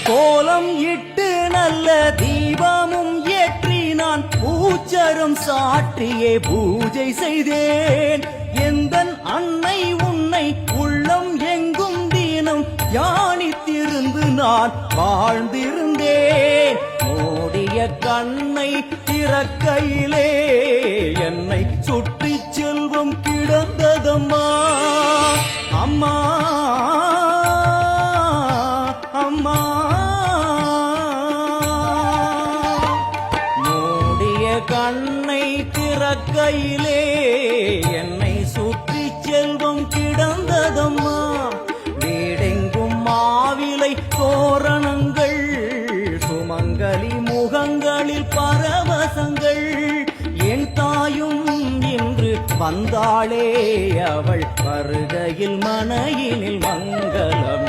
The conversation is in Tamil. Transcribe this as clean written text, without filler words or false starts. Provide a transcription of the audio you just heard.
கோலம் இட்டு நல்ல தீபமும் ஏற்றி நான் பூச்சரம் சாற்றியே பூஜை செய்தேன். எந்தன் அன்னை உன்னை உள்ளம் எங்கும் தினம் தியானித்திருந்து நான் வாழ்ந்திருந்தேன். மூடிய கண்ணை திறக்கையிலே என்னை சுற்றி செல்வம் கிடந்ததம்மா. அம்மா அம்மா மூடிய கண்ணை திறக்கையிலே என்னை சுற்றி செல்வம் கிடந்ததம்மா. வீடெங்கும் மாவிலை தோரணங்கள், சுமங்கலி முகங்களில் பரவசங்கள். என் தாயும் இன்று வந்தாளே, அவள் வருகையில் மனையினில் மங்களம்.